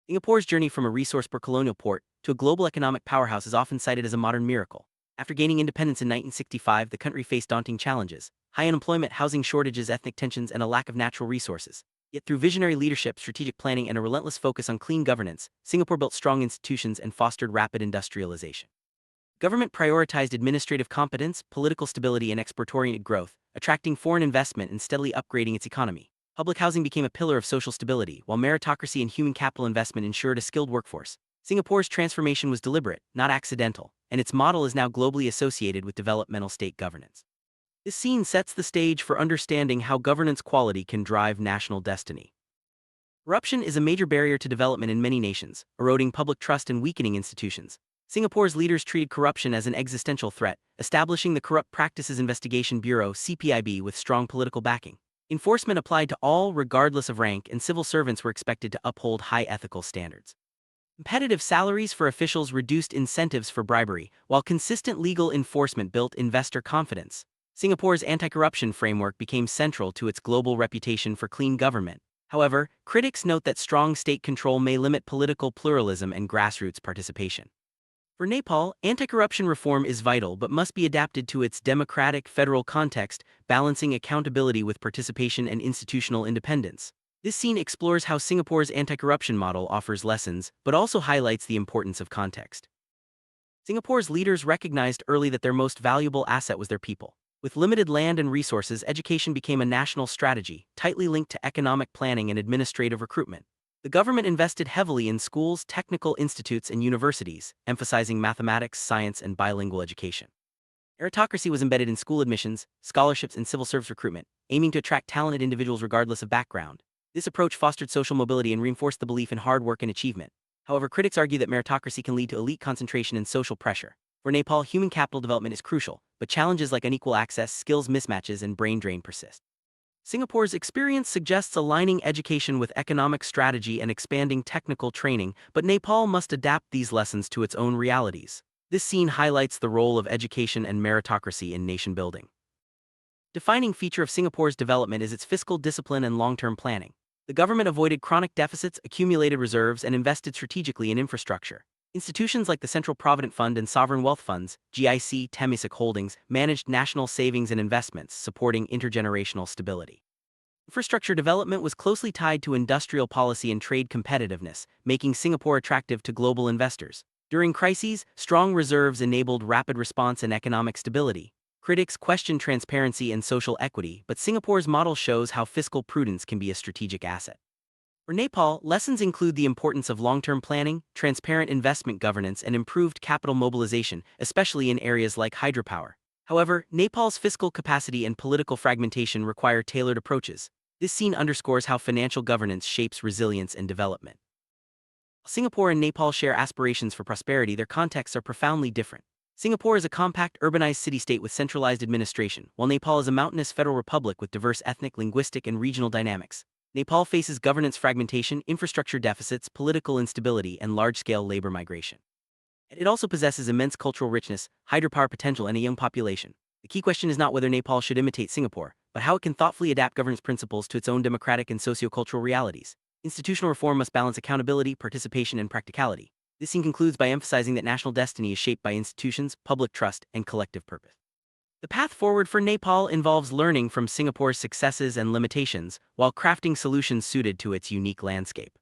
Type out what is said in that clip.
Singapore's journey from a resource-poor colonial port to a global economic powerhouse is often cited as a modern miracle. After gaining independence in 1965, the country faced daunting challenges: high unemployment, housing shortages, ethnic tensions, and a lack of natural resources. Yet through visionary leadership, strategic planning, and a relentless focus on clean governance, Singapore built strong institutions and fostered rapid industrialization. Government prioritized administrative competence, political stability, and export-oriented growth, attracting foreign investment and steadily upgrading its economy. Public housing became a pillar of social stability, while meritocracy and human capital investment ensured a skilled workforce. Singapore's transformation was deliberate, not accidental, and its model is now globally associated with developmental state governance. This scene sets the stage for understanding how governance quality can drive national destiny. Corruption is a major barrier to development in many nations, eroding public trust and weakening institutions. Singapore's leaders treated corruption as an existential threat, establishing the Corrupt Practices Investigation Bureau (CPIB) with strong political backing. Enforcement applied to all, regardless of rank, and civil servants were expected to uphold high ethical standards. Competitive salaries for officials reduced incentives for bribery, while consistent legal enforcement built investor confidence. Singapore's anti-corruption framework became central to its global reputation for clean government. However, critics note that strong state control may limit political pluralism and grassroots participation. For Nepal, anti-corruption reform is vital but must be adapted to its democratic federal context, balancing accountability with participation and institutional independence. This scene explores how Singapore's anti-corruption model offers lessons but also highlights the importance of context. Singapore's leaders recognized early that their most valuable asset was their people. With limited land and resources, education became a national strategy, tightly linked to economic planning and administrative recruitment. The government invested heavily in schools, technical institutes, and universities, emphasizing mathematics, science, and bilingual education. Meritocracy was embedded in school admissions, scholarships, and civil service recruitment, aiming to attract talented individuals regardless of background. This approach fostered social mobility and reinforced the belief in hard work and achievement. However, critics argue that meritocracy can lead to elite concentration and social pressure. For Nepal, human capital development is crucial, but challenges like unequal access, skills mismatches, and brain drain persist. Singapore's experience suggests aligning education with economic strategy and expanding technical training, but Nepal must adapt these lessons to its own realities. This scene highlights the role of education and meritocracy in nation building. Defining feature of Singapore's development is its fiscal discipline and long-term planning. The government avoided chronic deficits, accumulated reserves, and invested strategically in infrastructure. Institutions like the Central Provident Fund and Sovereign Wealth Funds, GIC Temasek Holdings, managed national savings and investments, supporting intergenerational stability. Infrastructure development was closely tied to industrial policy and trade competitiveness, making Singapore attractive to global investors. During crises, strong reserves enabled rapid response and economic stability. Critics question transparency and social equity, but Singapore's model shows how fiscal prudence can be a strategic asset. For Nepal, lessons include the importance of long-term planning, transparent investment governance, and improved capital mobilization, especially in areas like hydropower. However, Nepal's fiscal capacity and political fragmentation require tailored approaches. This scene underscores how financial governance shapes resilience and development. While Singapore and Nepal share aspirations for prosperity, their contexts are profoundly different. Singapore is a compact, urbanized city-state with centralized administration, while Nepal is a mountainous federal republic with diverse ethnic, linguistic, and regional dynamics. Nepal faces governance fragmentation, infrastructure deficits, political instability, and large-scale labor migration. It also possesses immense cultural richness, hydropower potential, and a young population. The key question is not whether Nepal should imitate Singapore, but how it can thoughtfully adapt governance principles to its own democratic and socio-cultural realities. Institutional reform must balance accountability, participation, and practicality. This scene concludes by emphasizing that national destiny is shaped by institutions, public trust, and collective purpose. The path forward for Nepal involves learning from Singapore's successes and limitations, while crafting solutions suited to its unique landscape.